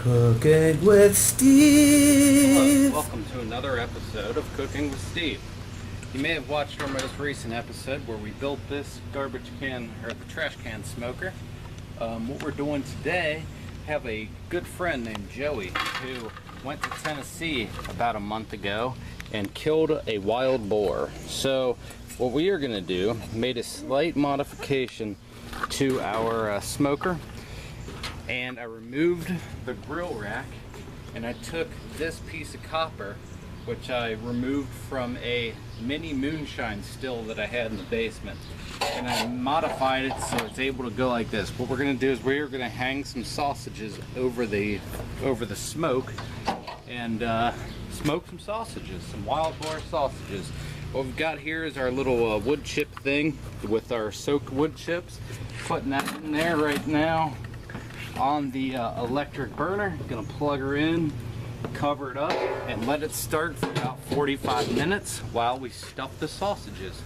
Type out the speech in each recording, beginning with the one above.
Cooking with Steve. Hello, welcome to another episode of Cooking with Steve. You may have watched our most recent episode where we built this garbage can, or the trash can smoker. What we're doing today, have a good friend named Joey who went to Tennessee about a month ago and killed a wild boar. So what we are going to do, made a slight modification to our smoker, and I removed the grill rack and I took this piece of copper, which I removed from a mini moonshine still that I had in the basement, and I modified it so it's able to go like this. What we're going to do is we're going to hang some sausages over the smoke and smoke some sausages, some wild boar sausages. What we've got here is our little wood chip thing with our soaked wood chips. Putting that in there right now on the electric burner. Gonna plug her in, cover it up, and let it start for about 45 minutes while we stuff the sausages.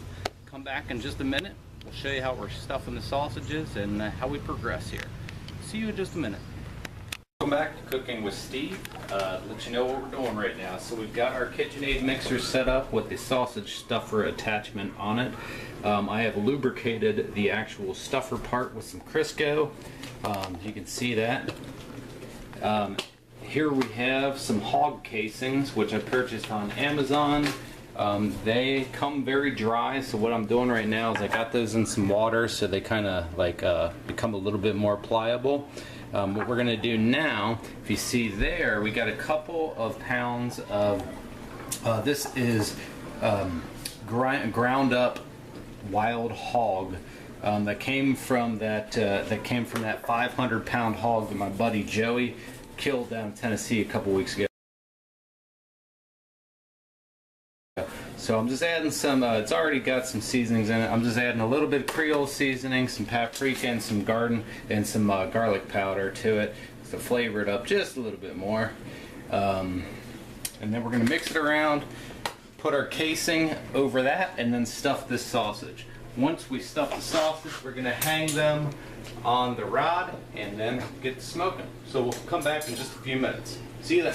Come back in just a minute. We'll show you how we're stuffing the sausages and how we progress here. See you in just a minute. Welcome back to Cooking with Steve. Let you know what we're doing right now. So we've got our KitchenAid mixer set up with the sausage stuffer attachment on it. I have lubricated the actual stuffer part with some Crisco. You can see that. Here we have some hog casings, which I purchased on Amazon. They come very dry, so what I'm doing right now is I got those in some water so they kind of like become a little bit more pliable. What we're going to do now, if you see there, we got a couple of pounds of, this is ground up wild hog that came from that 500-pound hog that my buddy Joey killed down in Tennessee a couple weeks ago. So I'm just adding some, it's already got some seasonings in it. I'm just adding a little bit of Creole seasoning, some paprika and some garden and some garlic powder to it to flavor it up just a little bit more. And then we're going to mix it around, put our casing over that, and then stuff this sausage. Once we stuff the sausage, we're going to hang them on the rod and then get to smoking. So we'll come back in just a few minutes. See you then.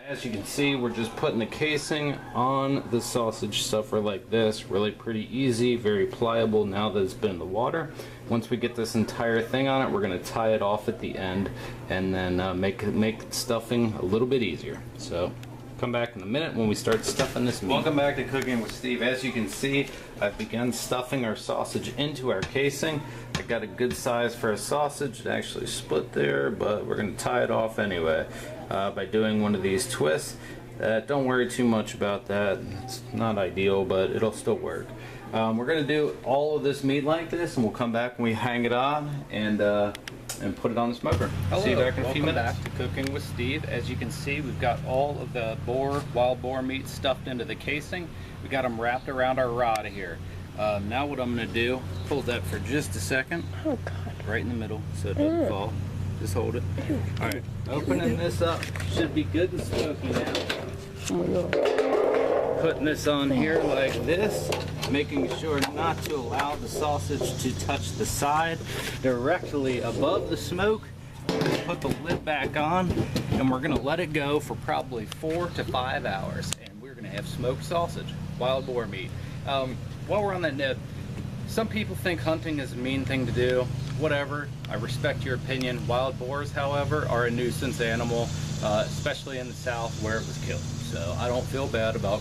As you can see, we're just putting the casing on the sausage stuffer like this. Really pretty easy, very pliable now that it's been in the water. Once we get this entire thing on it, we're going to tie it off at the end and then make stuffing a little bit easier. So come back in a minute when we start stuffing this meat. Welcome back to Cooking with Steve. As you can see, I've begun stuffing our sausage into our casing. I got a good size for a sausage. It actually split there, but we're going to tie it off anyway by doing one of these twists. Don't worry too much about that. It's not ideal, but it'll still work. We're going to do all of this meat like this, and we'll come back when we hang it on and put it on the smoker. Hello. See you back in a few minutes. Welcome Back to Cooking with Steve. As you can see, we've got all of the wild boar meat stuffed into the casing. We got them wrapped around our rod here. Now what I'm going to do, hold that for just a second. Oh God. Right in the middle so it doesn't fall. Just hold it. Alright, opening this up. Should be good and smoky now. Oh my God. Putting this on here like this, making sure not to allow the sausage to touch the side directly above the smoke. Put the lid back on, and we're going to let it go for probably 4 to 5 hours, and we're going to have smoked sausage, wild boar meat. While we're on that note, some people think hunting is a mean thing to do. Whatever, I respect your opinion. Wild boars, however, are a nuisance animal, especially in the South where it was killed. So I don't feel bad about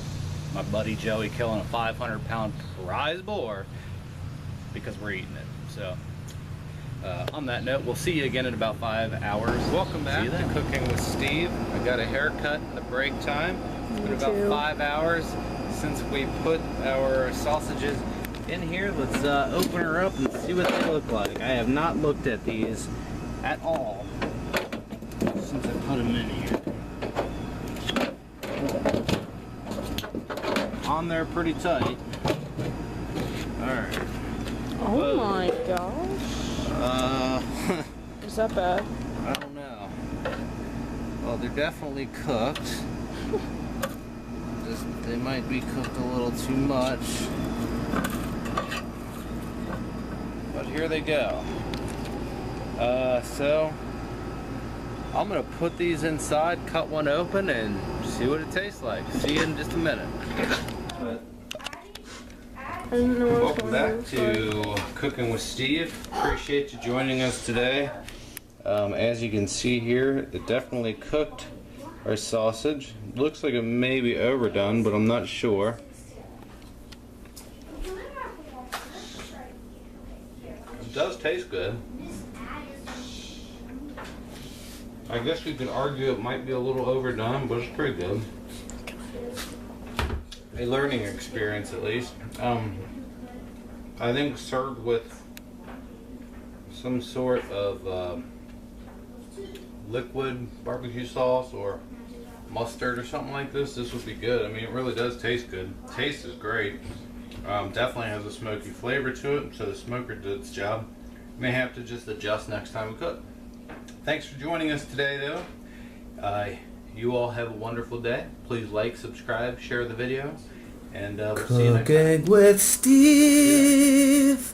my buddy Joey killing a 500-pound prize boar because we're eating it. So on that note, we'll see you again in about 5 hours. Welcome back to Cooking with Steve. I got a haircut in the break time. It's been about 5 hours since we put our sausages in here. Let's open her up and see what they look like. I have not looked at these at all since I put them in here. On there pretty tight. Alright. Oh my gosh. Is that bad? I don't know. Well, they're definitely cooked. They might be cooked a little too much. But here they go. So I'm gonna put these inside, cut one open, and see what it tastes like. See you in just a minute. I didn't know what was Welcome going on back to Cooking with Steve. Appreciate you joining us today. As you can see here, it definitely cooked our sausage. Looks like it may be overdone, but I'm not sure. It does taste good. I guess you could argue it might be a little overdone, but it's pretty good. A learning experience, at least. I think served with some sort of liquid barbecue sauce or mustard or something like this would be good. I mean, it really does taste good. Taste is great. Definitely has a smoky flavor to it, so the smoker did its job. May have to just adjust next time we cook. Thanks for joining us today, though. You all have a wonderful day. Please like, subscribe, share the video, and we'll see you next time. Cooking with Steve.